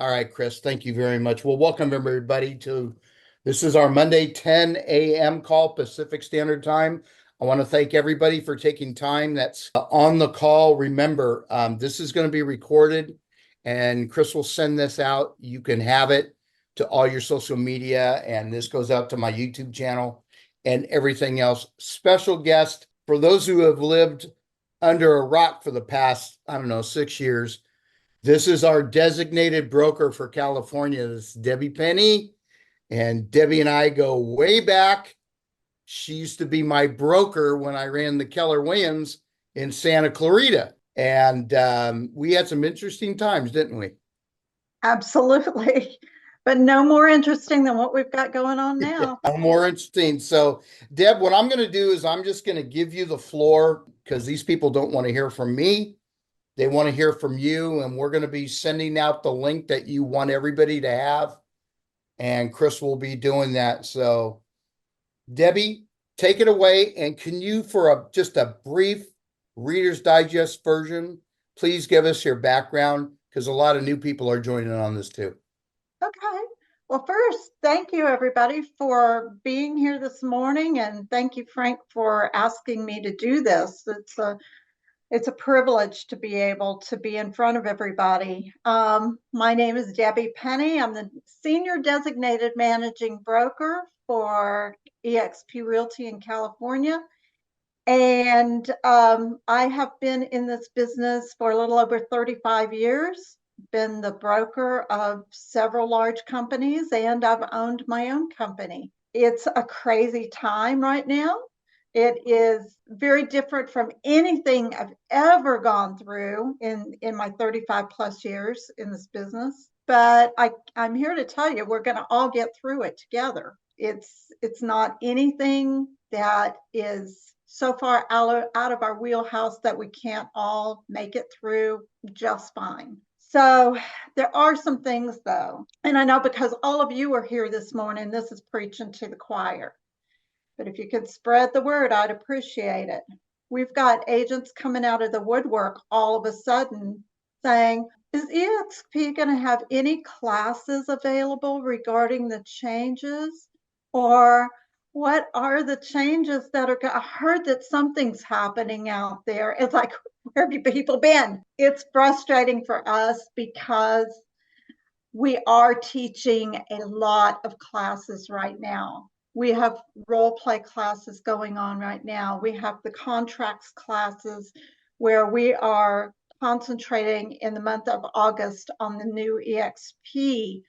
All right, Chris, thank you very much. Well, welcome everybody to this is our Monday 10 a.m. call Pacific Standard Time. I want to thank everybody for taking time that's on the call. Remember, this is going to be recorded and Chris will send this out. You can have it to all your social media, and this goes out to my YouTube channel and everything else. Special guest for those who have lived under a rock for the past, I don't know, 6 years. This is our designated broker for California. This is Debbie Penny, and Debbie and I go way back. She used to be my broker when I ran the Keller Williams in Santa Clarita. And we had some interesting times, didn't we? Absolutely. But no more interesting than what we've got going on Yeah, now. more interesting. So, Deb, what I'm going to do is I'm just going to give you the floor because these people don't want to hear from me. They want to hear from you, and we're going to be sending out the link that you want everybody to have. And Chris will be doing that. So, Debbie, take it away. And can you, for just a brief Reader's Digest version, please give us your background because a lot of new people are joining on this too. Okay. Well, first, thank you everybody for being here this morning, and thank you, Frank, for asking me to do this. It's a privilege to be able to be in front of everybody. My name is Debbie Penny. I'm the Senior Designated Managing Broker for EXP Realty in California. And I have been in this business for a little over 35 years, been the broker of several large companies, and I've owned my own company. It's a crazy time right now. It is very different from anything I've ever gone through in my 35 plus years in this business. But I'm here to tell you, we're going to all get through it together. It's not anything that is so far out of our wheelhouse that we can't all make it through just fine. So there are some things though, and I know because all of you are here this morning, this is preaching to the choir. But if you could spread the word, I'd appreciate it. We've got agents coming out of the woodwork all of a sudden saying, is EXP going to have any classes available regarding the changes? Or what are the changes that are, I heard that something's happening out there. It's like, where have you people been? It's frustrating for us because we are teaching a lot of classes right now. We have role play classes going on right now. We have the contracts classes where we are concentrating in the month of August on the new EXP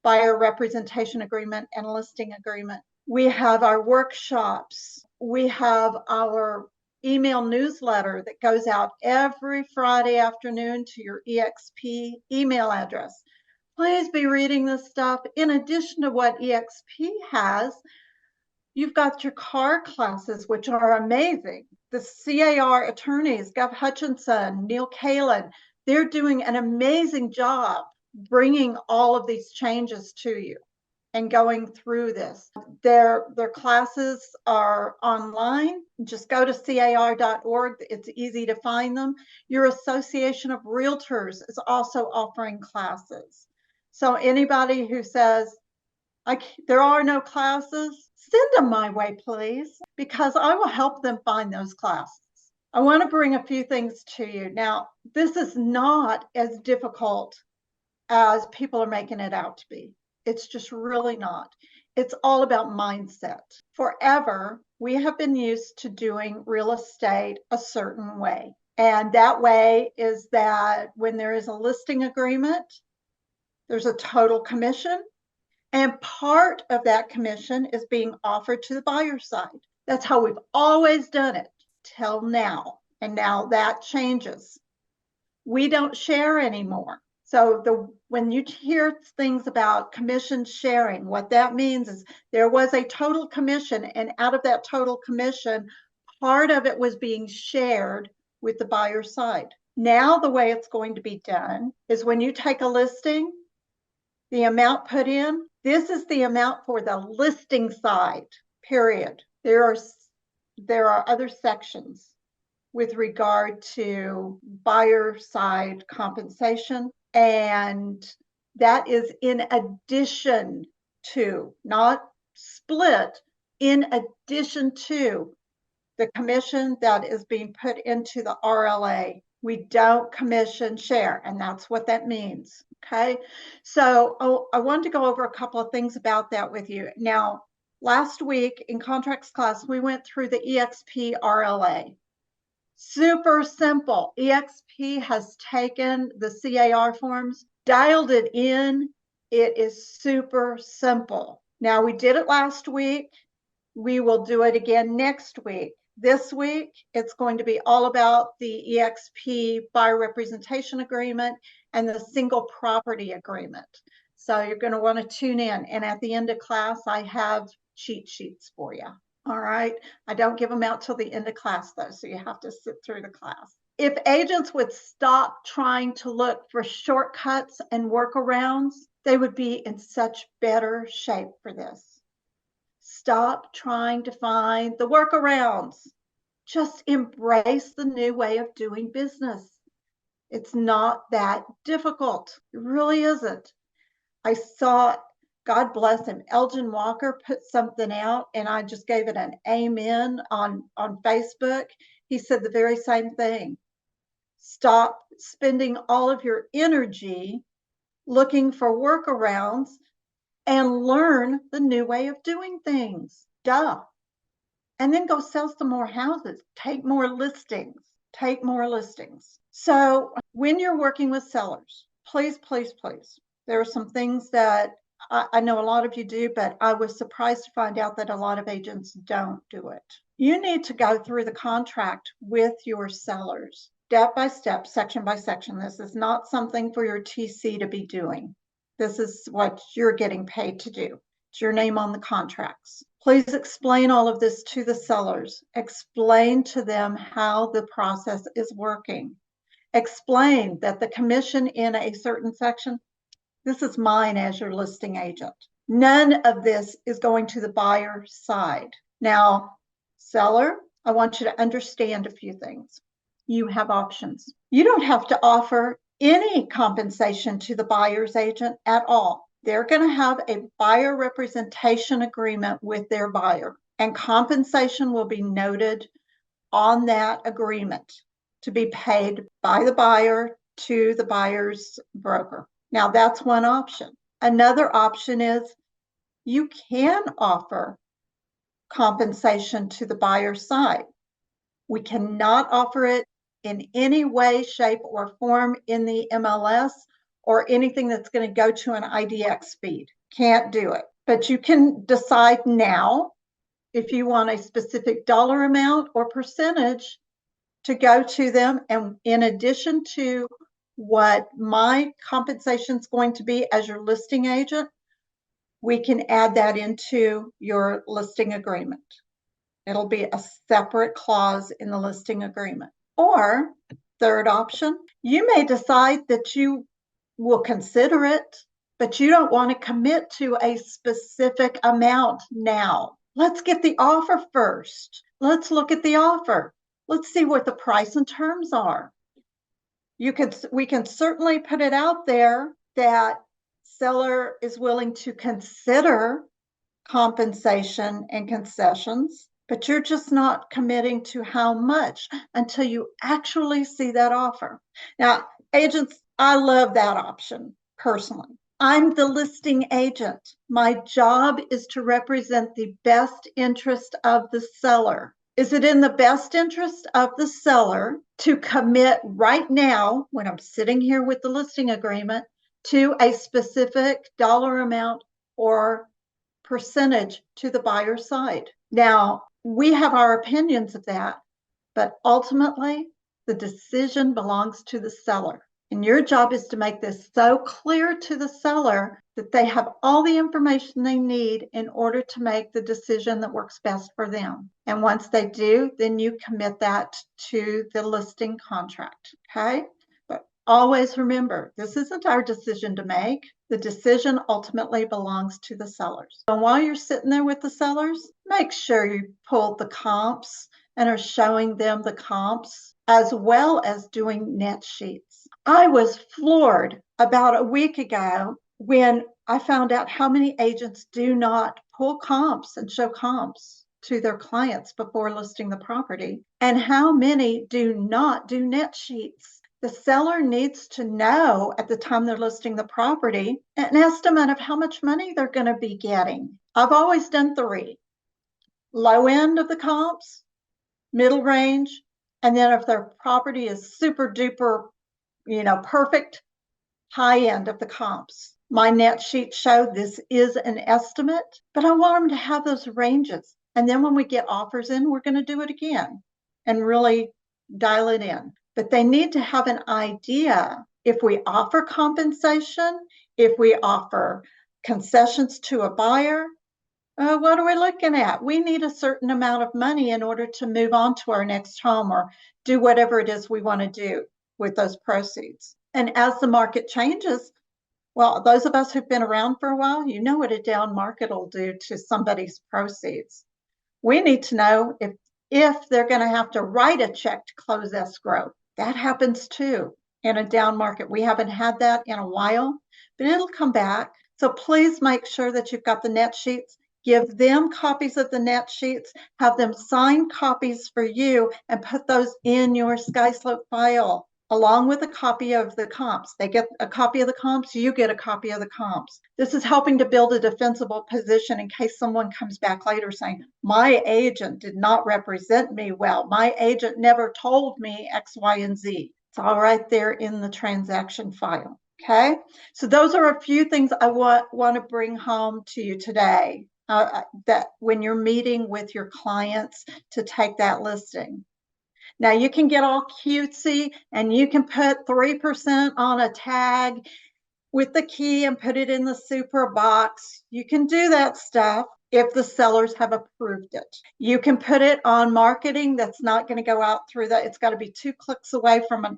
buyer representation agreement and listing agreement. We have our workshops. We have our email newsletter that goes out every Friday afternoon to your EXP email address. Please be reading this stuff. In addition to what EXP has, you've got your CAR classes, which are amazing. The CAR attorneys, Gov Hutchinson, Neil Kalin, they're doing an amazing job bringing all of these changes to you and going through this. Their classes are online. Just go to car.org. It's easy to find them. Your Association of Realtors is also offering classes. So anybody who says, there are no classes, send them my way, please, because I will help them find those classes. I want to bring a few things to you. Now, this is not as difficult as people are making it out to be. It's just really not. It's all about mindset. Forever, we have been used to doing real estate a certain way. And that way is that when there is a listing agreement, there's a total commission. And part of that commission is being offered to the buyer side. That's how we've always done it till now. And now that changes. We don't share anymore. So when you hear things about commission sharing, what that means is there was a total commission, and out of that total commission, part of it was being shared with the buyer side. Now the way it's going to be done is when you take a listing, the amount put in, this is the amount for the listing side, period. There are other sections with regard to buyer side compensation and That is in addition to, not split, in addition to the commission that is being put into the RLA. We don't commission share, and that's what that means. Okay. So I wanted to go over a couple of things about that with you. Now, last week in contracts class, we went through the EXP RLA. Super simple. EXP has taken the CAR forms, dialed it in. It is super simple. Now, we did it last week. We will do it again next week. This week, it's going to be all about the EXP buyer representation agreement and the single property agreement. So you're going to want to tune in. And at the end of class, I have cheat sheets for you. All right. I don't give them out till the end of class, though, so you have to sit through the class. If agents would stop trying to look for shortcuts and workarounds, they would be in such better shape for this. Stop trying to find the workarounds. Just embrace the new way of doing business. It's not that difficult. It really isn't. I saw, God bless him, Elgin Walker put something out, and I just gave it an amen on Facebook. He said the very same thing. Stop spending all of your energy looking for workarounds and learn the new way of doing things. Duh. And then go sell some more houses. Take more listings. Take more listings. So when you're working with sellers, please, please, please, there are some things that I know a lot of you do, but I was surprised to find out that a lot of agents don't do it. You need to go through the contract with your sellers, step by step, section by section. This is not something for your TC to be doing. This is what you're getting paid to do. It's your name on the contracts. Please explain all of this to the sellers. Explain to them how the process is working. Explain that the commission in a certain section, this is mine as your listing agent. None of this is going to the buyer side. Now, seller, I want you to understand a few things. You have options. You don't have to offer any compensation to the buyer's agent at all. They're going to have a buyer representation agreement with their buyer, and compensation will be noted on that agreement to be paid by the buyer to the buyer's broker. Now, that's one option. Another option is you can offer compensation to the buyer's side. We cannot offer it in any way, shape, or form in the MLS or anything that's going to go to an IDX feed. Can't do it. But you can decide now if you want a specific dollar amount or percentage to go to them. And in addition to what my compensation is going to be as your listing agent, we can add that into your listing agreement. It'll be a separate clause in the listing agreement. Or third option, you may decide that you will consider it, but you don't want to commit to a specific amount now. Let's get the offer first. Let's look at the offer. Let's see what the price and terms are. We can certainly put it out there that seller is willing to consider compensation and concessions, but you're just not committing to how much until you actually see that offer. Now, agents, I love that option personally. I'm the listing agent. My job is to represent the best interest of the seller. Is it in the best interest of the seller to commit right now, when I'm sitting here with the listing agreement, to a specific dollar amount or percentage to the buyer side? Now, we have our opinions of that, but ultimately the decision belongs to the seller. And your job is to make this so clear to the seller that they have all the information they need in order to make the decision that works best for them. And once they do, then you commit that to the listing contract. Okay? But always remember, this isn't our decision to make. The decision ultimately belongs to the sellers. So while you're sitting there with the sellers, make sure you pull the comps and are showing them the comps as well as doing net sheets. I was floored about a week ago. when I found out how many agents do not pull comps and show comps to their clients before listing the property, and how many do not do net sheets. The seller needs to know at the time they're listing the property an estimate of how much money they're going to be getting. I've always done three: low end of the comps, middle range, and then if their property is super duper, perfect, high end of the comps. My net sheet showed this is an estimate, but I want them to have those ranges. And then when we get offers in, we're going to do it again and really dial it in. But they need to have an idea if we offer compensation, if we offer concessions to a buyer. What are we looking at? We need a certain amount of money in order to move on to our next home or do whatever it is we want to do with those proceeds. And as the market changes, well, those of us who've been around for a while, you know what a down market will do to somebody's proceeds. We need to know if they're going to have to write a check to close escrow. That happens too in a down market. We haven't had that in a while, but it'll come back. So please make sure that you've got the net sheets. Give them copies of the net sheets, have them sign copies for you, and put those in your SkySlope file along with a copy of the comps. They get a copy of the comps, you get a copy of the comps. This is helping to build a defensible position in case someone comes back later saying, my agent did not represent me well. My agent never told me X, Y, and Z. It's all right there in the transaction file. Okay, so those are a few things I want to bring home to you today. That when you're meeting with your clients to take that listing. Now you can get all cutesy and you can put 3% on a tag with the key and put it in the super box. You can do that stuff if the sellers have approved it. You can put it on marketing that's not going to go out through that. It's got to be 2 clicks away from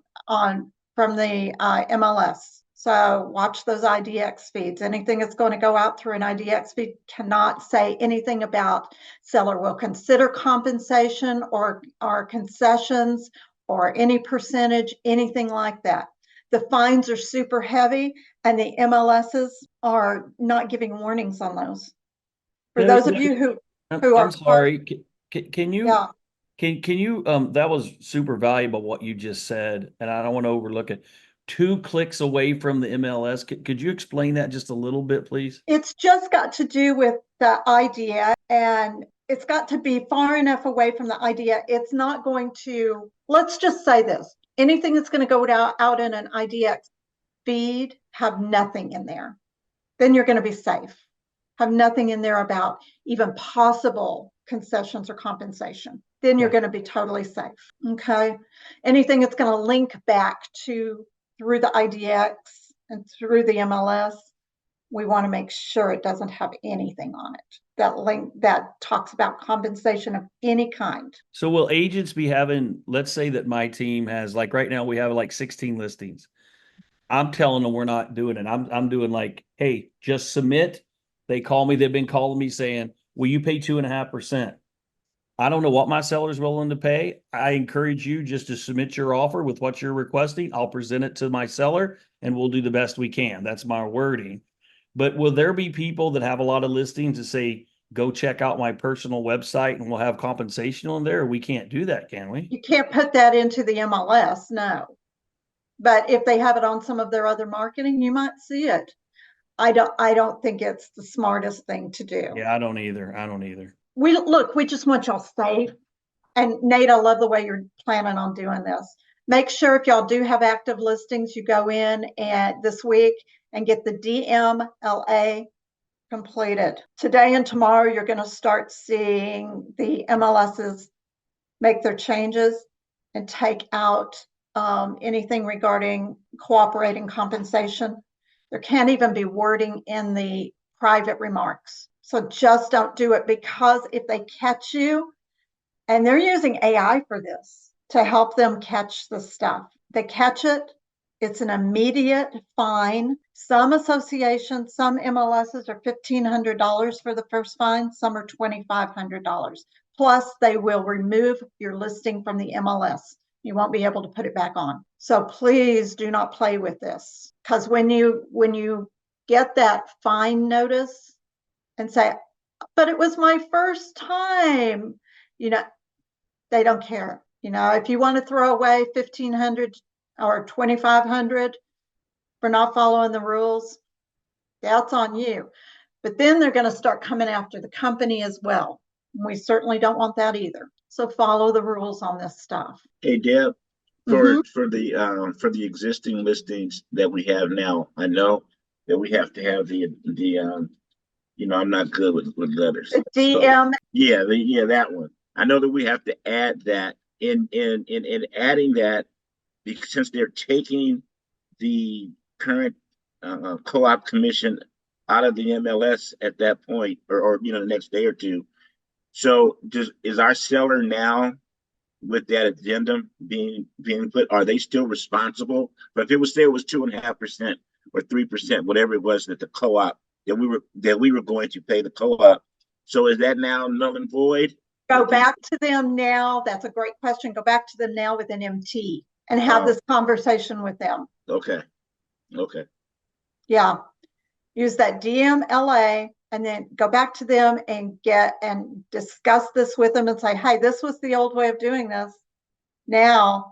the MLS. So watch those IDX feeds. Anything that's going to go out through an IDX feed cannot say anything about seller will consider compensation or concessions or any percentage, anything like that. The fines are super heavy and the MLSs are not giving warnings on those. For those of you who I'm sorry. Can you yeah. can you that was super valuable what you just said, and I don't want to overlook it. 2 clicks away from the MLS. Could you explain that just a little bit, please? It's just got to do with the idea, and it's got to be far enough away from the idea. It's not going to, let's just say this, anything that's going to go out in an IDX feed, have nothing in there. Then you're going to be safe. Have nothing in there about even possible concessions or compensation. Then you're going to be totally safe. Okay. Anything that's going to link back to through the IDX and through the MLS, we want to make sure it doesn't have anything on it that link that talks about compensation of any kind. So will agents be having, let's say that my team has, like right now we have like 16 listings. I'm telling them we're not doing it. I'm doing like, hey, just submit. They call me. They've been calling me saying, will you pay 2.5%? I don't know what my seller's willing to pay. I encourage you just to submit your offer with what you're requesting. I'll present it to my seller and we'll do the best we can. That's my wording. But will there be people that have a lot of listings that say, go check out my personal website and we'll have compensation on there? We can't do that, can we? You can't put that into the MLS, no. But if they have it on some of their other marketing, you might see it. I don't think it's the smartest thing to do. Yeah, I don't either. We just want y'all safe. And Nate, I love the way you're planning on doing this. Make sure if y'all do have active listings, you go in and this week and get the DMLA completed. Today and tomorrow, you're going to start seeing the MLSs make their changes and take out anything regarding cooperating compensation. There can't even be wording in the private remarks. So just don't do it, because if they catch you, and they're using AI for this to help them catch the stuff. They catch it, it's an immediate fine. Some associations, some MLSs are $1,500 for the first fine, some are $2,500. Plus, they will remove your listing from the MLS. You won't be able to put it back on. So please do not play with this, because when you get that fine notice and say, but it was my first time, you know, they don't care. You know, if you want to throw away 1,500 or 2,500 for not following the rules, that's on you. But then they're going to start coming after the company as well. We certainly don't want that either. So follow the rules on this stuff. Hey Deb, Mhm. for the existing listings that we have now, I know that we have to have I'm not good with letters. The So DM, yeah, that one. I know that we have to add that in adding that, because since they're taking the current co-op commission out of the MLS at that point, or the next day or two. So is our seller now, with that addendum being put, are they still responsible? But if it was, say it was 2.5% or 3%, whatever it was that the co-op that we were going to pay the co-op. So is that now null and void? go back to them now. That's a great question. Go back to them now with an MT and have this conversation with them. Okay. Yeah. Use that DMLA and then go back to them and discuss this with them and say, hey, this was the old way of doing this. Now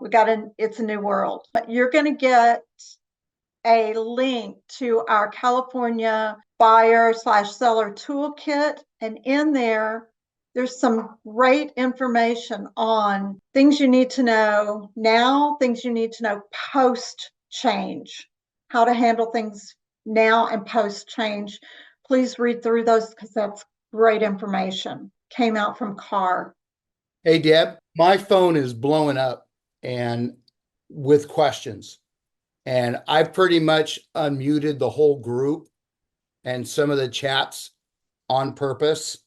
it's a new world. But you're going to get a link to our California buyer/seller toolkit. And in there's some great information on things you need to know now, things you need to know post change, how to handle things now and post change. Please read through those because that's great information. Came out from CAR. Hey, Deb, my phone is blowing up and with questions. And I pretty much unmuted the whole group and some of the chats on purpose.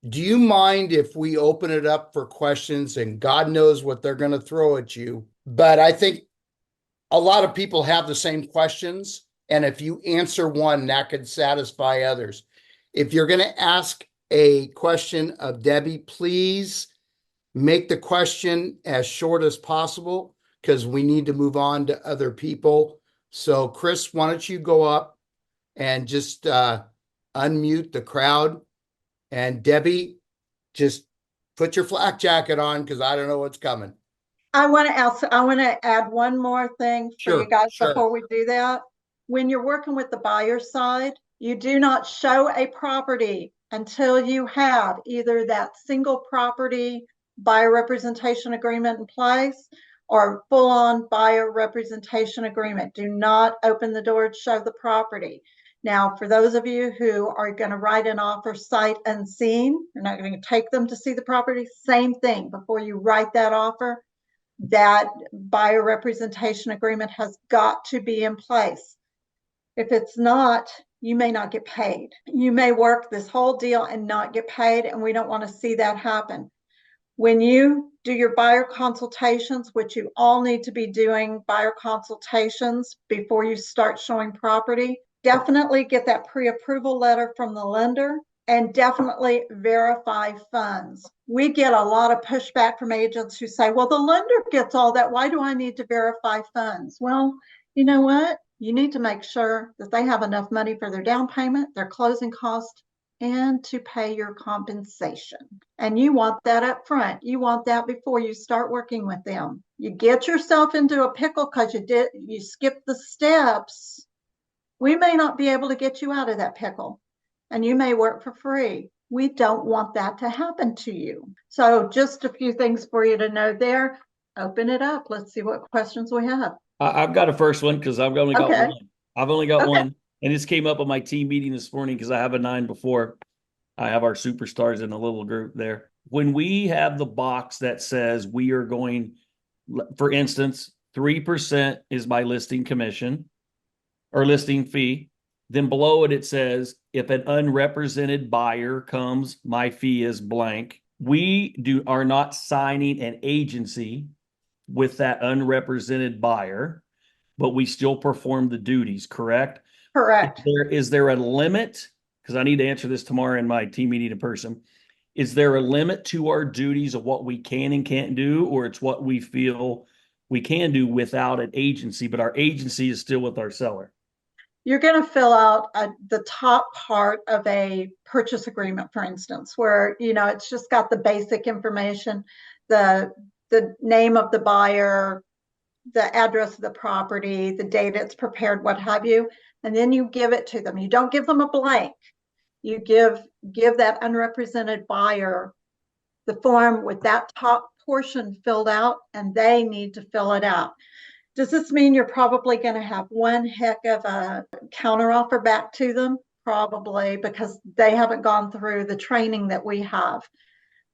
Do you mind if we open it up for questions? And God knows what they're going to throw at you. But I think a lot of people have the same questions. And if you answer one, that could satisfy others. If you're going to ask a question of Debbie, please make the question as short as possible because we need to move on to other people. So Chris, why don't you go up and just unmute the crowd? And Debbie, just put your flak jacket on because I don't know what's coming. I want to add one more thing for you guys Sure. before we do that. When you're working with the buyer side, you do not show a property until you have either that single property buyer representation agreement in place or full-on buyer representation agreement. Do not open the door to show the property. Now, for those of you who are going to write an offer sight unseen, you're not going to take them to see the property, same thing. Before you write that offer, that buyer representation agreement has got to be in place. If it's not, you may not get paid. You may work this whole deal and not get paid, and we don't want to see that happen. When you do your buyer consultations, which you all need to be doing buyer consultations before you start showing property, definitely get that pre-approval letter from the lender and definitely verify funds. We get a lot of pushback from agents who say, well, the lender gets all that. Why do I need to verify funds? Well, you know what? You need to make sure that they have enough money for their down payment, their closing cost, and to pay your compensation. And you want that up front. You want that before you start working with them. You get yourself into a pickle because you skipped the steps. We may not be able to get you out of that pickle, and you may work for free. We don't want that to happen to you. So just a few things for you to know there. Open it up. Let's see what questions we have. I've got a first one because I've only got Okay. one. I've only got Okay. one. And this came up on my team meeting this morning because I have a 9 before. I have our superstars in a little group there. When we have the box that says we are going, for instance, 3% is my listing commission or listing fee. Then below it, it says, if an unrepresented buyer comes, my fee is blank. We are not signing an agency with that unrepresented buyer, but we still perform the duties, correct? Correct. Is there a limit? Because I need to answer this tomorrow in my team meeting in person. Is there a limit to our duties of what we can and can't do, or it's what we feel we can do without an agency, but our agency is still with our seller? you're going to fill out the top part of a purchase agreement, for instance, where, it's just got the basic information, the name of the buyer, the address of the property, the date it's prepared, what have you. And then you give it to them. You don't give them a blank. You give that unrepresented buyer the form with that top portion filled out, and they need to fill it out. Does this mean you're probably going to have one heck of a counteroffer back to them? Probably, because they haven't gone through the training that we have.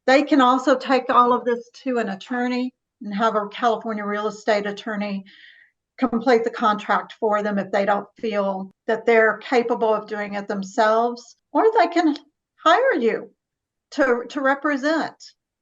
They can also take all of this to an attorney and have a California real estate attorney complete the contract for them if they don't feel that they're capable of doing it themselves, or they can hire you to represent,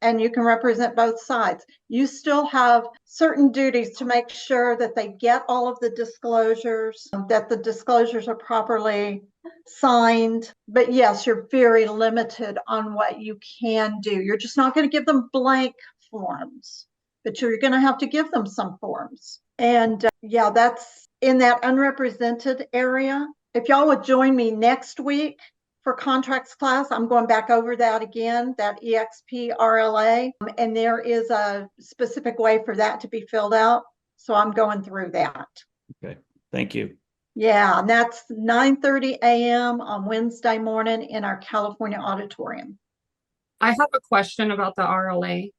and you can represent both sides. You still have certain duties to make sure that they get all of the disclosures, that the disclosures are properly signed. But yes, you're very limited on what you can do. You're just not going to give them blank forms, but you're going to have to give them some forms. And yeah, that's in that unrepresented area. If y'all would join me next week for contracts class, I'm going back over that again, that EXP RLA, and there is a specific way for that to be filled out. So I'm going through that. Okay, thank you. Yeah, and that's 9:30 a.m. on Wednesday morning in our California auditorium. I have a question about the RLA.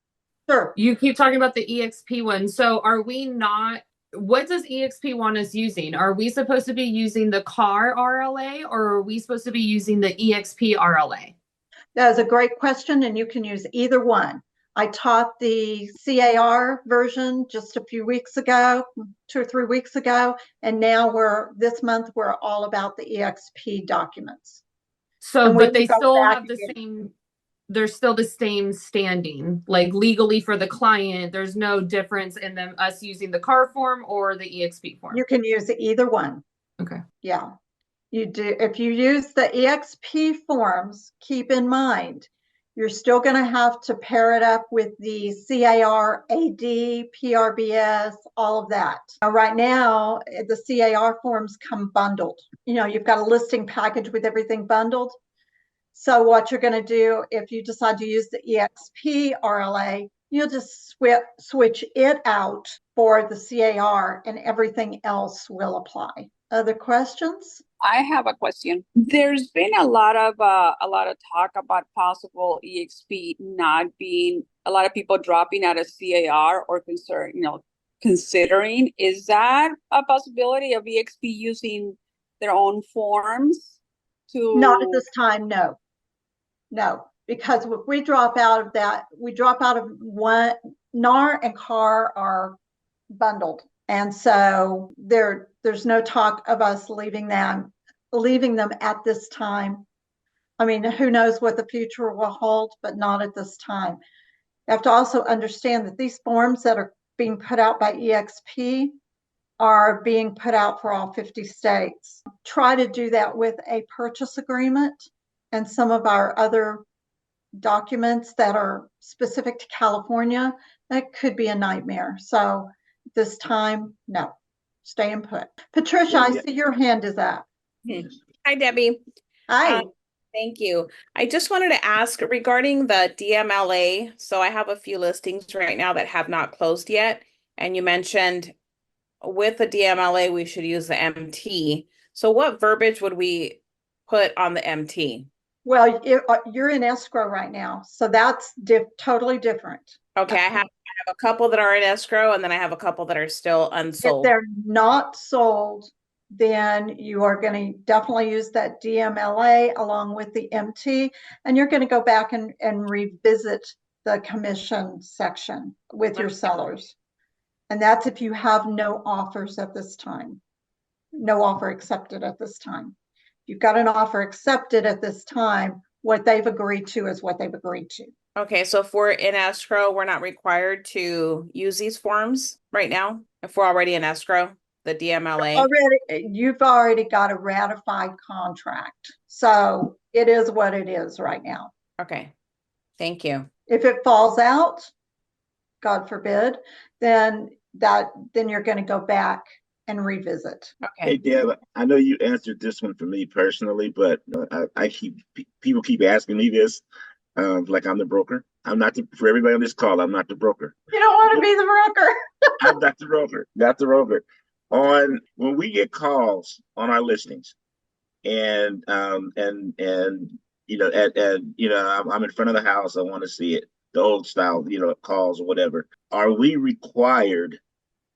Sure. You keep talking about the EXP one. So are we not, what does EXP want us using? Are we supposed to be using the CAR RLA, or are we supposed to be using the EXP RLA? That is a great question, and you can use either one. I taught the CAR version just a few weeks ago, 2 or 3 weeks ago, and now this month we're all about the EXP documents. So, but they still have the same, they're still the same standing, like legally for the client. There's no difference in them, us using the CAR form or the EXP form. You can use either one. Okay. Yeah, you do. If you use the EXP forms, keep in mind, you're still going to have to pair it up with the CAR, AD, PRBS, all of that. Now, right now, the CAR forms come bundled. You've got a listing package with everything bundled. So what you're going to do, if you decide to use the EXP RLA, you'll just switch it out for the CAR, and everything else will apply. Other questions? I have a question. There's been a lot of talk about possible EXP not being, a lot of people dropping out of CAR or considering. Is that a possibility of EXP using their own forms to? Not at this time, no. No, because if we drop out of that, we drop out of one, NAR and CAR are bundled. And so there's no talk of us leaving them at this time. I mean, who knows what the future will hold, but not at this time. You have to also understand that these forms that are being put out by EXP are being put out for all 50 states. Try to do that with a purchase agreement and some of our other documents that are specific to California. That could be a nightmare. So this time, no, stay and put. Patricia, I see your hand is up. Hi, Debbie. Hi. Thank you. I just wanted to ask regarding the DMLA. So I have a few listings right now that have not closed yet. And you mentioned with the DMLA, we should use the MT. So what verbiage would we put on the MT? Well, you're in escrow right now. So that's totally different. Okay, I have a couple that are in escrow, and then I have a couple that are still unsold. If they're not sold, then you are going to definitely use that DMLA along with the MT, and you're going to go back and revisit the commission section with your sellers. And that's if you have no offers at this time, no offer accepted at this time. If you've got an offer accepted at this time, what they've agreed to is what they've agreed to. Okay, so if we're in escrow, we're not required to use these forms right now if we're already in escrow, the DMLA. You've already got a ratified contract. So it is what it is right now. Okay, thank you. If it falls out, God forbid, then you're going to go back and revisit. Okay. Hey, Deb, I know you answered this one for me personally, but people keep asking me this, like I'm the broker. I'm not for everybody on this call. I'm not the broker. You don't want to be the broker. I'm not the broker. Not the broker. On when we get calls on our listings, and I'm in front of the house. I want to see it, the old style, calls or whatever. Are we required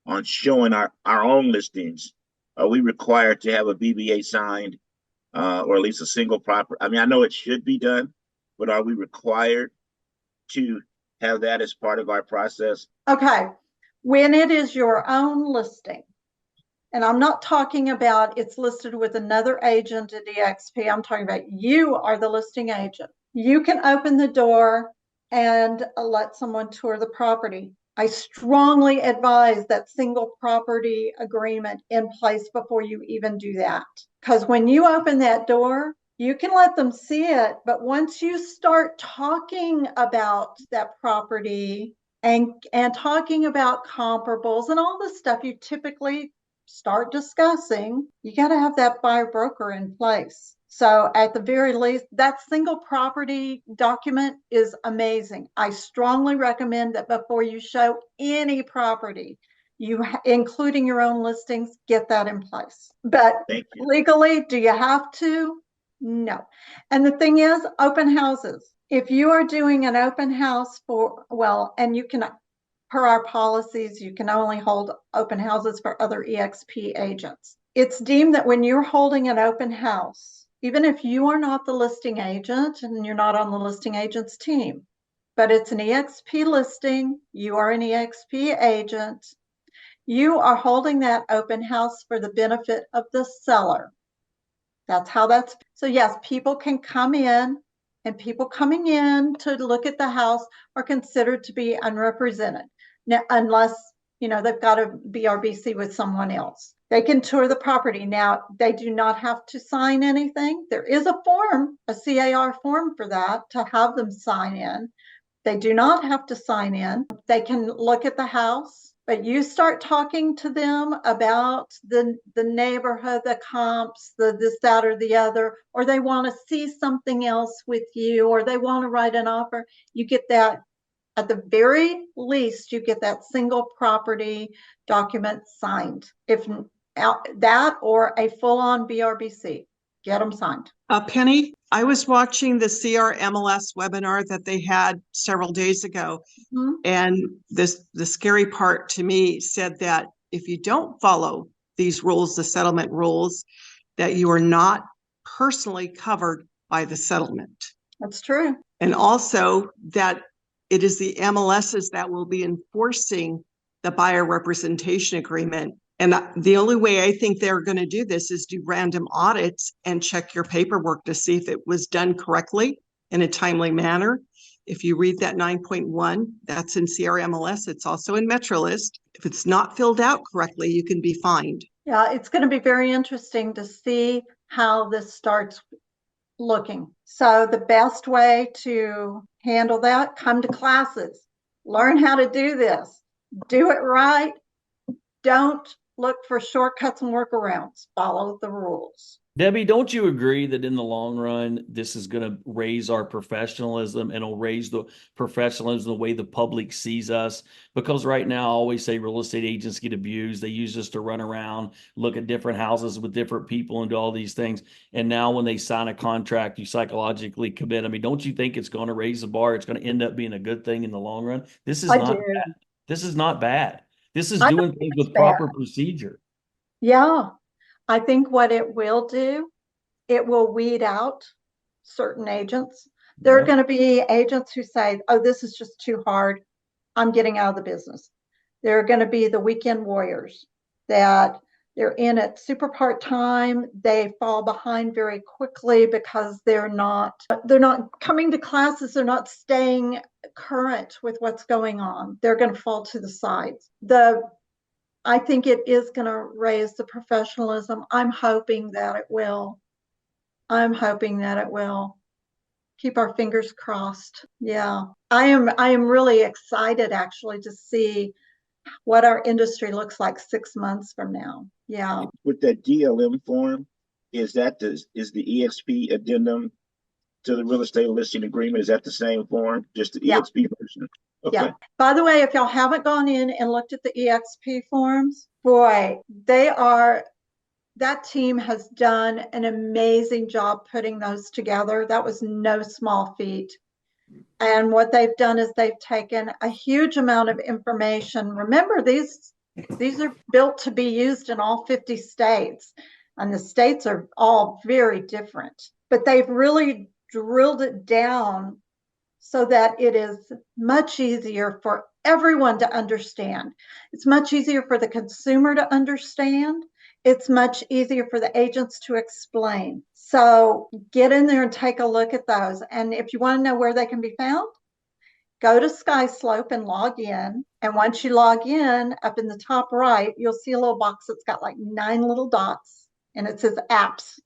on showing our own listings? Are we required to have a BBA signed, or at least a single property? I mean, I know it should be done, but are we required to have that as part of our process? Okay. When it is your own listing, and I'm not talking about it's listed with another agent at EXP. I'm talking about you are the listing agent. You can open the door and let someone tour the property. I strongly advise that single property agreement in place before you even do that. Because when you open that door, you can let them see it. But once you start talking about that property and talking about comparables and all the stuff you typically start discussing, you got to have that buyer broker in place. So at the very least, that single property document is amazing. I strongly recommend that before you show any property, including your own listings, get that in place. But legally, do you have to? No. And the thing is, open houses. If you are doing an open house and you can, per our policies, you can only hold open houses for other EXP agents. It's deemed that when you're holding an open house, even if you are not the listing agent and you're not on the listing agent's team, but it's an EXP listing, you are an EXP agent, you are holding that open house for the benefit of the seller. That's how that's. So yes, people can come in, and people coming in to look at the house are considered to be unrepresented. Now, unless, they've got a BRBC with someone else. They can tour the property. Now, they do not have to sign anything. There is a form, a CAR form for that, to have them sign in. They do not have to sign in. They can look at the house, but you start talking to them about the neighborhood, the comps, this, that, or the other, or they want to see something else with you, or they want to write an offer. You get that. At the very least, you get that single property document signed. If that or a full-on BRBC, get them signed. Penny, I was watching the CRMLS webinar that they had several days ago. Mm-hmm. And the scary part to me said that if you don't follow these rules, the settlement rules, that you are not personally covered by the settlement. That's true. And also that it is the MLSs that will be enforcing the buyer representation agreement. And the only way I think they're going to do this is do random audits and check your paperwork to see if it was done correctly in a timely manner. If you read that 9.1, that's in CRMLS. It's also in MetroList. If it's not filled out correctly, you can be fined. Yeah, it's going to be very interesting to see how this starts looking. So the best way to handle that, come to classes, learn how to do this, do it right. Don't look for shortcuts and workarounds. Follow the rules. Debbie, don't you agree that in the long run, this is going to raise our professionalism and it'll raise the professionalism, the way the public sees us? Because right now, I always say real estate agents get abused. They use us to run around, look at different houses with different people and do all these things. And now when they sign a contract, you psychologically commit. I mean, don't you think it's going to raise the bar? It's going to end up being a good thing in the long run. This is not bad. This is not bad. This is doing things with proper procedure. Yeah. I think what it will do, it will weed out certain agents. There are going to be agents who say, oh, this is just too hard. I'm getting out of the business. There are going to be the weekend warriors that they're in it super part-time. They fall behind very quickly because they're not coming to classes. They're not staying current with what's going on. They're going to fall to the sides. I think it is going to raise the professionalism. I'm hoping that it will. Keep our fingers crossed. Yeah. I am really excited actually to see what our industry looks like 6 months from now. Yeah. With that DLM form, is the EXP addendum to the real estate listing agreement? Is that the same form, just the Yeah. EXP version? Okay. Yeah. By the way, if y'all haven't gone in and looked at the EXP forms, boy, that team has done an amazing job putting those together. That was no small feat. And what they've done is they've taken a huge amount of information. Remember, these are built to be used in all 50 states, and the states are all very different. But they've really drilled it down so that it is much easier for everyone to understand. It's much easier for the consumer to understand. It's much easier for the agents to explain. So get in there and take a look at those. And if you want to know where they can be found, go to SkySlope and log in. And once you log in, up in the top right, you'll see a little box that's got like 9 little dots, and it says apps.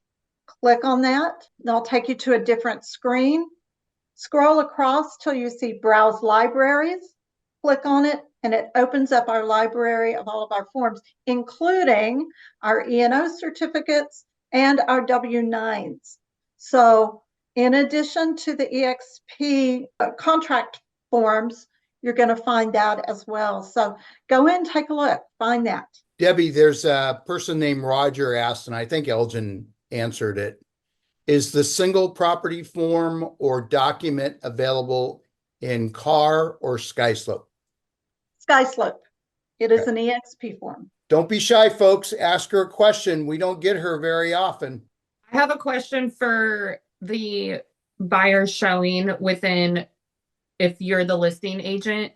Click on that. They'll take you to a different screen. Scroll across till you see Browse Libraries. Click on it, and it opens up our library of all of our forms, including our E&O certificates and our W-9s. So in addition to the EXP contract forms, you're going to find that as well. So go in, take a look, find that. Debbie, there's a person named Roger asked, and I think Elgin answered it. Is the single property form or document available in CAR or SkySlope? SkySlope. It is an EXP form. Don't be shy, folks. Ask her a question. We don't get her very often. I have a question for the buyer showing within, if you're the listing agent.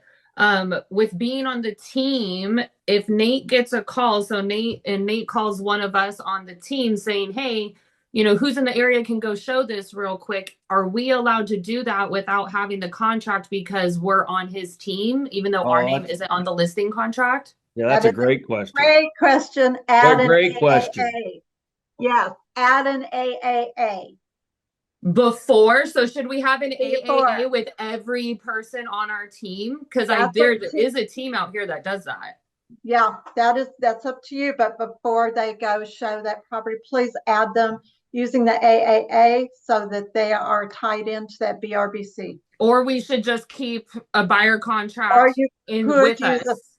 With being on the team, if Nate gets a call, so Nate calls one of us on the team saying, hey, who's in the area can go show this real quick. Are we allowed to do that without having the contract because we're on his team, even though our name isn't on the listing contract? Yeah, that's a great question. Great question. Add an Great AAA. question. Yes, add an AAA. Before, so should we have an Before. AAA with every person on our team? Because That's there up to- is a team out here that does that. Yeah, that's up to you. But before they go show that property, please add them using the AAA so that they are tied into that BRBC. Or we should just keep a buyer Or contract you in could with use us.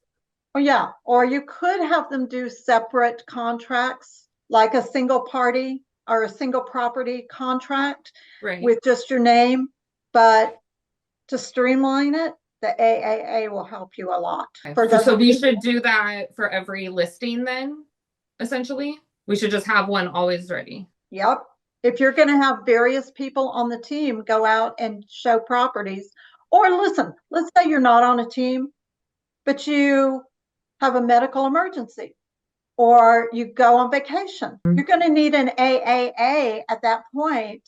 or you could have them do separate contracts, like a single party or a single property contract Right. with just your name. But to streamline it, the AAA will help you a lot. So we should do that for every listing then, essentially? We should just have one always ready. Yep. If you're going to have various people on the team go out and show properties, or listen, let's say you're not on a team, but you have a medical emergency or you go on vacation, you're going to need an AAA at that point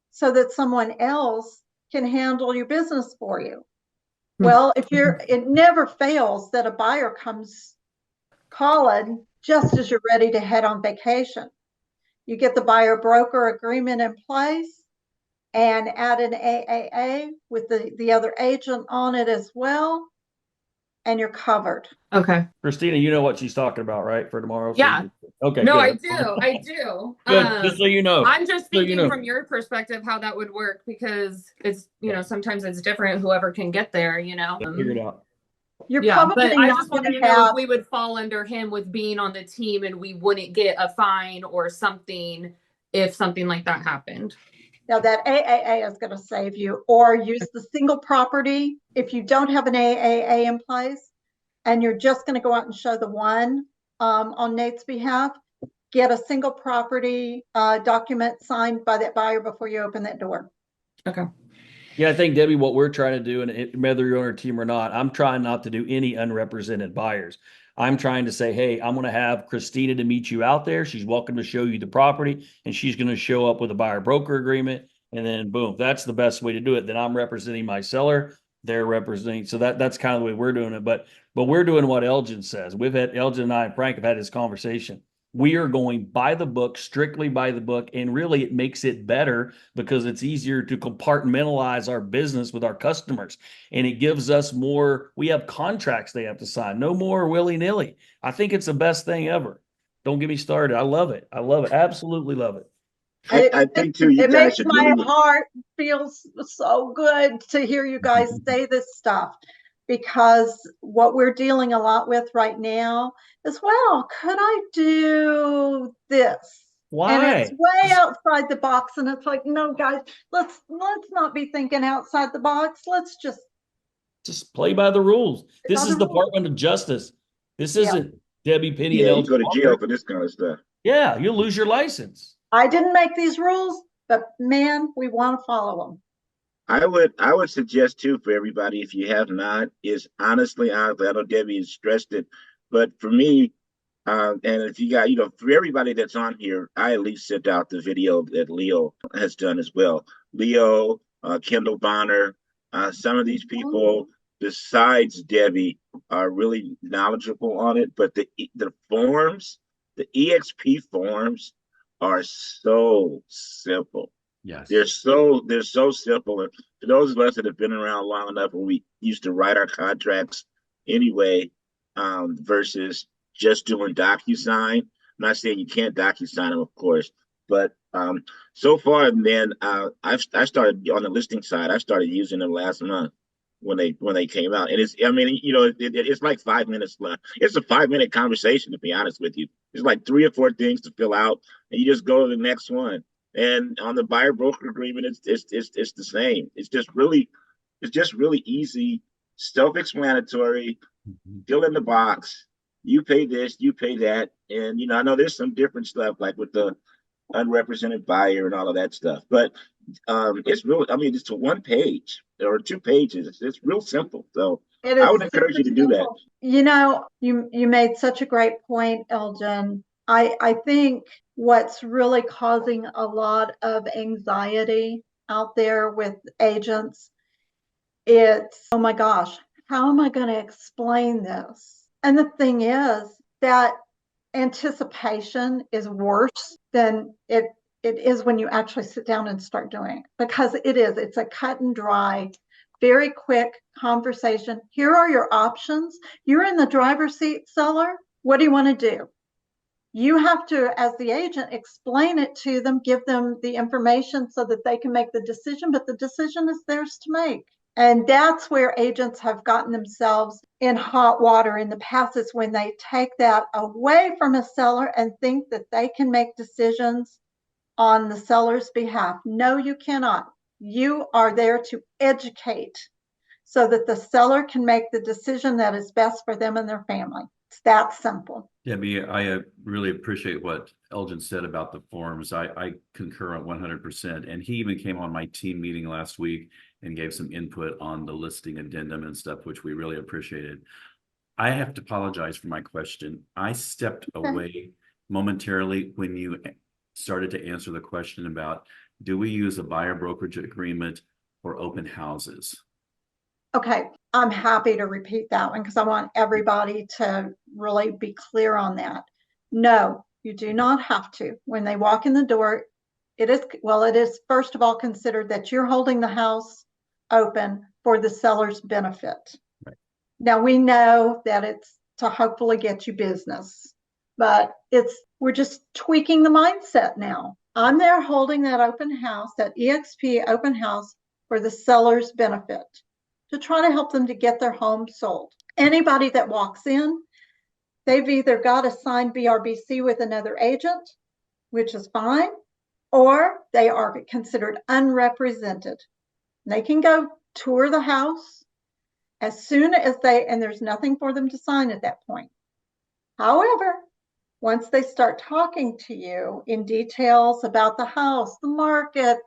so that someone else can handle your business for you. Well, it never fails that a buyer comes calling just as you're ready to head on vacation. You get the buyer broker agreement in place and add an AAA with the other agent on it as well, and you're covered. Okay. Christina, you know what she's talking about, right? For tomorrow. Yeah. Okay. No, good. I do. Good. Just so you know. I'm just thinking so you know. from your perspective how that would work, because it's, sometimes it's different, whoever can get there, Figure it out. You're Yeah, probably but I not just want going to to know have if we would fall under him with being on the team and we wouldn't get a fine or something if something like that happened. now that AAA is going to save you, or use the single property if you don't have an AAA in place and you're just going to go out and show the one on Nate's behalf. Get a single property document signed by that buyer before you open that door. Okay. Yeah, I think, Debbie, what we're trying to do, and whether you're on our team or not, I'm trying not to do any unrepresented buyers. I'm trying to say, hey, I'm going to have Christina to meet you out there. She's welcome to show you the property, and she's going to show up with a buyer broker agreement. And then boom, that's the best way to do it. Then I'm representing my seller. They're representing. So that's kind of the way we're doing it. But we're doing what Elgin says. Elgin and I and Frank have had this conversation. We are going by the book, strictly by the book, and really it makes it better because it's easier to compartmentalize our business with our customers, and it gives us more. We have contracts they have to sign, no more willy-nilly. I think it's the best thing ever. Don't get me started. I love it. I love it. Absolutely love it. I think too, you It guys makes should my really. heart feel so good to hear you guys say this stuff, because what we're dealing a lot with right now is, well, could I do this? And it's Why? way outside the box, and it's like, no, guys, let's not be thinking outside the box. Let's Just play by the rules. This by is the rules. Department of Justice. This Yeah. isn't Debbie Penny and Yeah, you LG go to jail Walker. for this kind of stuff. Yeah, you'll lose your license. I didn't make these rules, but man, we want to follow them. I would suggest too for everybody, if you have not, is honestly, I know Debbie has stressed it, but for me, and if you got, for everybody that's on here, I at least sent out the video that Leo has done as well. Leo, Kendall Bonner, some of these people besides Debbie are really knowledgeable on it, but the forms, the EXP forms are so simple. Yes. They're so simple. And for those of us that have been around long enough, when we used to write our contracts anyway, versus just doing DocuSign. I'm not saying you can't DocuSign them, of course, but so far, and then I started on the listing side. I started using them last month when they came out, and it's like 5 minutes left. It's a 5 minute conversation, to be honest with you. It's like 3 or 4 things to fill out, and you just go to the next one. And on the buyer broker agreement, it's the same. It's just really easy, self-explanatory. Fill in the box. You pay this, you pay that, and I know there's some different stuff like with the unrepresented buyer and all of that stuff, but it's really, it's to 1 page or 2 pages. It's real simple. So I would encourage you to do that. You made such a great point, Elgin. I think what's really causing a lot of anxiety out there with agents, it's, oh my gosh, how am I going to explain this? And the thing is that anticipation is worse than it is when you actually sit down and start doing it, because it's a cut and dry, very quick conversation. Here are your options. You're in the driver's seat, seller. What do you want to do? You have to, as the agent, explain it to them, give them the information so that they can make the decision, but the decision is theirs to make. And that's where agents have gotten themselves in hot water in the past, is when they take that away from a seller and think that they can make decisions on the seller's behalf. No, you cannot. You are there to educate so that the seller can make the decision that is best for them and their family. It's that simple. Debbie, I really appreciate what Elgin said about the forms. I concur on 100%. And he even came on my team meeting last week and gave some input on the listing addendum and stuff, which we really appreciated. I have to apologize for my question. I stepped away momentarily when you started to answer the question about, do we use a buyer brokerage agreement for open houses? Okay, I'm happy to repeat that one because I want everybody to really be clear on that. No, you do not have to. When they walk in the door, it is first of all considered that you're holding the house open for the seller's benefit. Right. Now we know that it's to hopefully get you business, but we're just tweaking the mindset now. I'm there holding that open house, that EXP open house, for the seller's benefit, to try to help them to get their home sold. Anybody that walks in, they've either got a signed BRBC with another agent, which is fine, or they are considered unrepresented. They can go tour the house as soon as and there's nothing for them to sign at that point. However, once they start talking to you in details about the house, the market,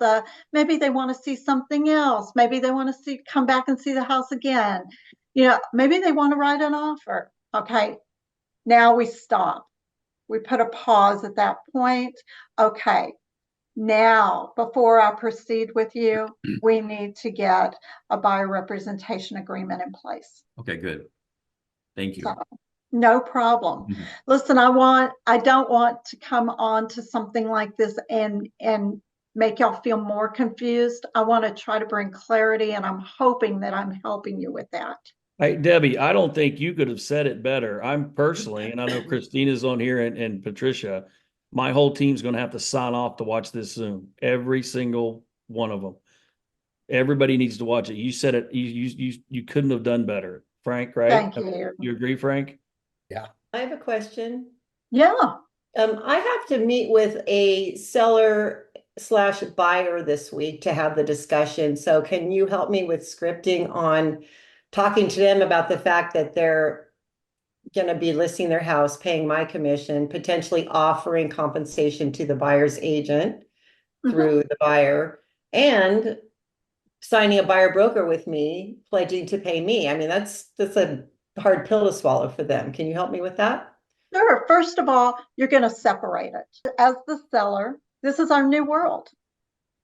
maybe they want to see something else. Maybe they want to come back and see the house again. Maybe they want to write an offer. Okay, now we stop. We put a pause at that point. Okay, now, before I proceed with you, we need to get a buyer representation agreement in place. Okay, good. Thank you. So, No problem. Mhm. Listen, I don't want to come on to something like this and make y'all feel more confused. I want to try to bring clarity, and I'm hoping that I'm helping you with that. Hey, Debbie, I don't think you could have said it better. I'm personally, and I know Christina's on here and Patricia, my whole team's going to have to sign off to watch this Zoom. Every single one of them. Everybody needs to watch it. You said it. You couldn't have done better, Frank. Right? Thank you. You agree, Frank? I have a question. Yeah. I have to meet with a seller/buyer this week to have the discussion. So can you help me with scripting on talking to them about the fact that they're going to be listing their house, paying my commission, potentially offering compensation to the buyer's agent through the buyer, and signing a buyer broker with me, pledging to pay me? I mean, that's a hard pill to swallow for them. Can you help me with that? Sure. First of all, you're going to separate it. As the seller, this is our new world.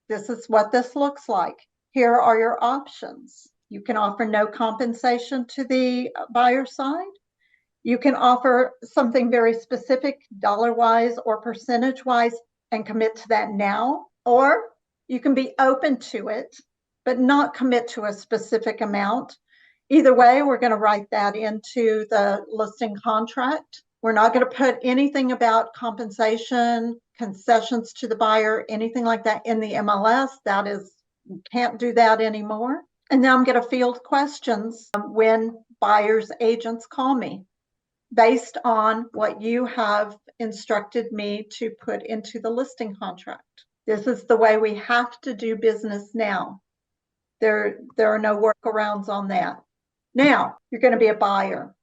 This is what this looks like. Here are your options. You can offer no compensation to the buyer side. You can offer something very specific, dollar-wise or percentage-wise, and commit to that now. Or you can be open to it, but not commit to a specific amount. Either way, we're going to write that into the listing contract. We're not going to put anything about compensation, concessions to the buyer, anything like that in the MLS. That is, you can't do that anymore. And then I'm going to field questions when buyers agents call me based on what you have instructed me to put into the listing contract. This is the way we have to do business now. There are no workarounds on that. Now, you're going to be a buyer.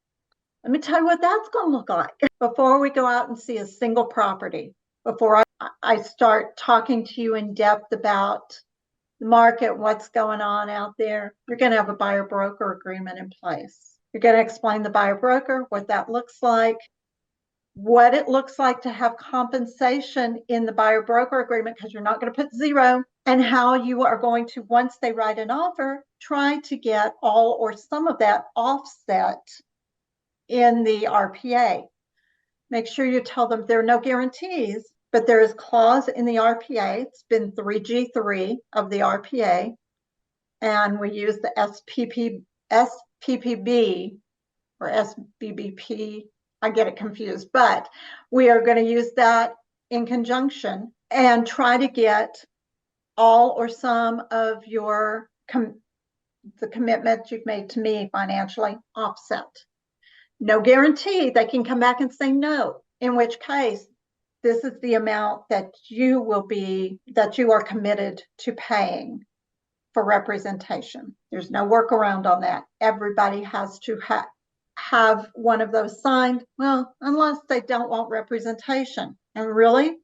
Let me tell you what that's going to look like. Before we go out and see a single property, before I start talking to you in depth about the market, what's going on out there, you're going to have a buyer broker agreement in place. You're going to explain the buyer broker, what that looks like, what it looks like to have compensation in the buyer broker agreement, because you're not going to put zero, and how you are going to, once they write an offer, try to get all or some of that offset in the RPA. Make sure you tell them there are no guarantees, but there is a clause in the RPA. It's been 3G3 of the RPA, and we use the SPPB or SBBP. I get it confused, but we are going to use that in conjunction and try to get all or some of your the commitment you've made to me financially offset. No guarantee. They can come back and say no, in which case this is the amount that you are committed to paying for representation. There's no workaround on that. Everybody has to have one of those signed, well, unless they don't want representation. And really,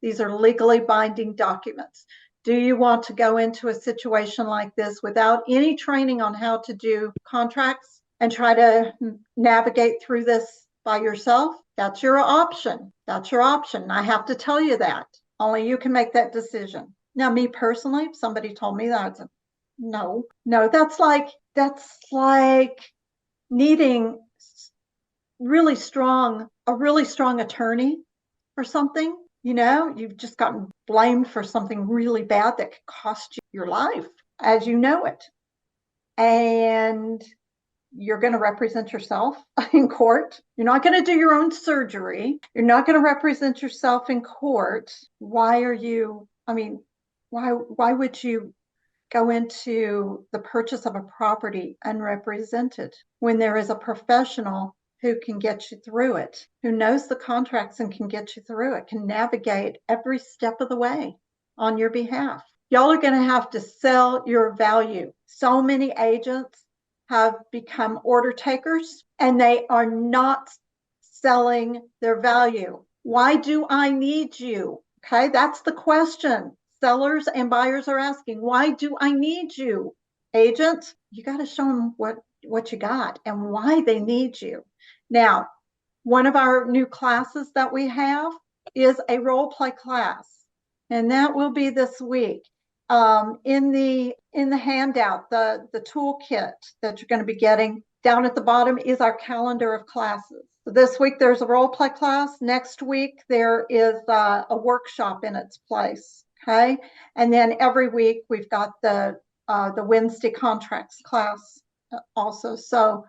these are legally binding documents. Do you want to go into a situation like this without any training on how to do contracts and try to navigate through this by yourself? That's your option. That's your option. I have to tell you that. Only you can make that decision. Now, me personally, if somebody told me that, I'd say, no, that's like needing a really strong attorney for something. You know, you've just gotten blamed for something really bad that could cost you your life as you know it. And you're going to represent yourself in court. You're not going to do your own surgery. You're not going to represent yourself in court. Why would you go into the purchase of a property unrepresented when there is a professional who can get you through it, who knows the contracts and can get you through it, can navigate every step of the way on your behalf? Y'all are going to have to sell your value. So many agents have become order takers and they are not selling their value. Why do I need you? Okay, that's the question sellers and buyers are asking. Why do I need you? Agent, you got to show them what you got and why they need you. Now, one of our new classes that we have is a role play class, and that will be this week. In the handout, the toolkit that you're going to be getting down at the bottom is our calendar of classes. This week there's a role play class. Next week there is a workshop in its place. Okay, and then every week we've got the Wednesday contracts class also. So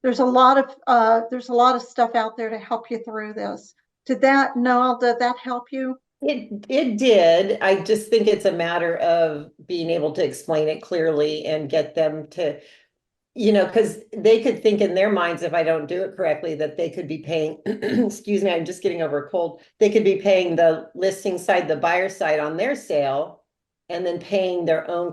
there's a lot of stuff out there to help you through this. Noel, did that help you? It did. I just think it's a matter of being able to explain it clearly and get them to, because they could think in their minds, if I don't do it correctly, that they could be paying, excuse me, I'm just getting over a cold. They could be paying the listing side, the buyer side on their sale, and then paying their own,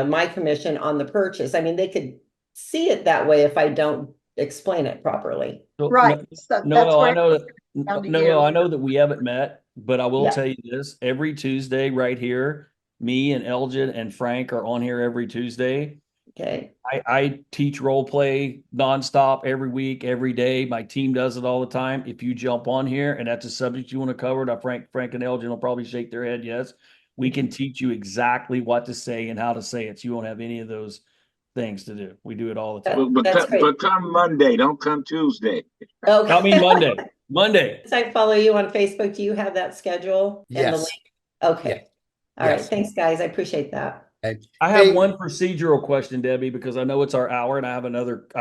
my commission on the purchase. I mean, they could see it that way if I don't explain it properly. So, Right. So that's Noel, where I know that. down to Noel, you. I know that we haven't met, but I will Yeah. tell you this: every Tuesday, right here, me and Elgin and Frank are on here every Tuesday. Okay. I teach role play nonstop every week, every day. My team does it all the time. If you jump on here and that's a subject you want to cover, now Frank and Elgin will probably shake their head. Yes, we can teach you exactly what to say and how to say it. So you won't have any of those things to do. We do it all the time. That's great. But come Monday, don't come Tuesday. Okay. I mean Monday. Monday. So I follow you on Facebook. Do you have that schedule and the Yes. link? Okay. Yes. All right. Yes. Thanks, guys. I appreciate that. Okay. I have Hey, one procedural question, Debbie, because I know it's our hour and I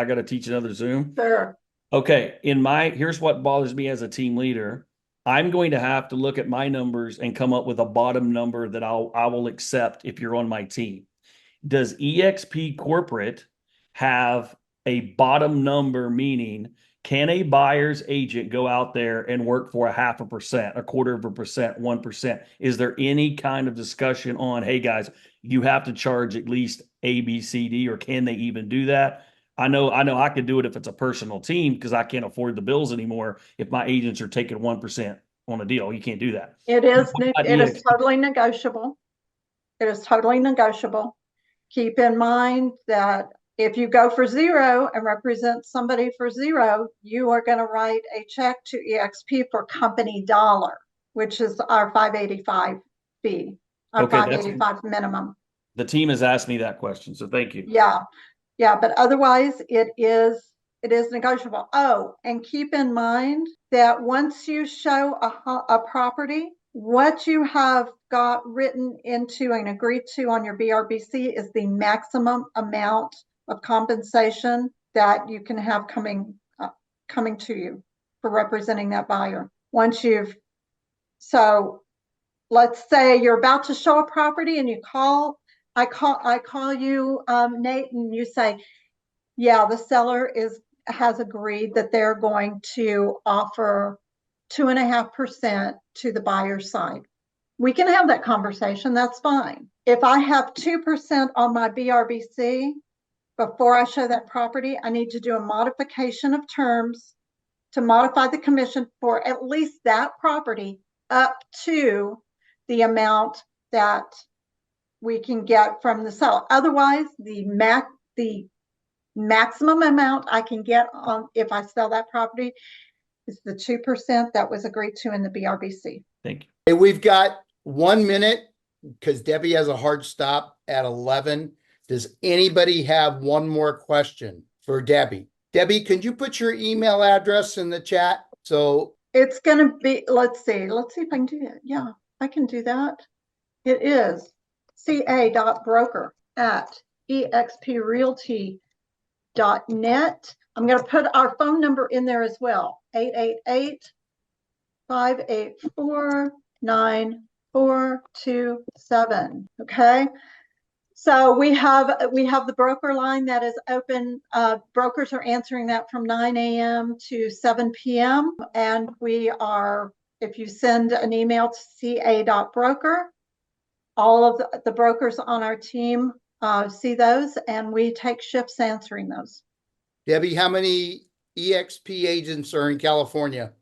got to teach another Zoom. Sure. Okay. Here's what bothers me as a team leader. I'm going to have to look at my numbers and come up with a bottom number that I will accept if you're on my team. Does EXP corporate have a bottom number, meaning can a buyer's agent go out there and work for 0.5%, 0.25%, 1%? Is there any kind of discussion on, hey guys, you have to charge at least A, B, C, D, or can they even do that? I know I could do it if it's a personal team because I can't afford the bills anymore. If my agents are taking 1% on a deal, you can't do that. It is EXP. totally negotiable. It is totally negotiable. Keep in mind that if you go for zero and represent somebody for zero, you are going to write a check to EXP for company dollar, which is our 585 fee, our Okay, 585 minimum. The team has asked me that question, so thank you. Yeah. Yeah, but otherwise it is negotiable. Oh, and keep in mind that once you show a property, what you have got written into and agreed to on your BRBC is the maximum amount of compensation that you can have coming to you for representing that buyer. So let's say you're about to show a property and I call you, Nate, and you say, yeah, the seller has agreed that they're going to offer 2.5% to the buyer's side. We can have that conversation. That's fine. If I have 2% on my BRBC before I show that property, I need to do a modification of terms to modify the commission for at least that property up to the amount that we can get from the seller. Otherwise, the maximum amount I can get on if I sell that property is the 2% that was agreed to in the BRBC. Thank you. hey, we've got 1 minute because Debbie has a hard stop at 11. Does anybody have one more question for Debbie? Debbie, can you put your email address in the chat? So It's going to be, let's see if I can do it. Yeah, I can do that. It is ca.broker@exprealty.net. I'm going to put our phone number in there as well. 888-584-9427. Okay. So we have the broker line that is open. Brokers are answering that from 9 a.m. to 7 p.m. And if you send an email to ca.broker, all of the brokers on our team see those, and we take shifts answering those. Debbie, how many EXP agents are in California?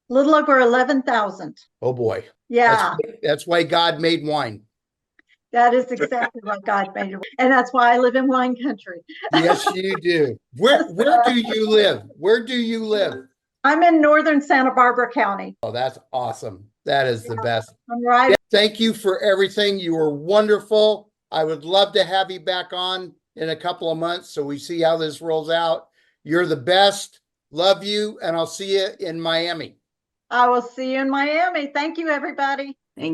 A little over 11,000. Oh boy. Yeah. That's why God made wine. That is exactly what God made it. And that's why I live in wine country. Yes, you do. Where do you live? Where do you live? I'm in northern Santa Barbara County. Oh, that's awesome. That is the best. I'm right. Thank you for everything. You were wonderful. I would love to have you back on in a couple of months so we see how this rolls out. You're the best. Love you, and I'll see you in Miami. I will see you in Miami. Thank you, everybody.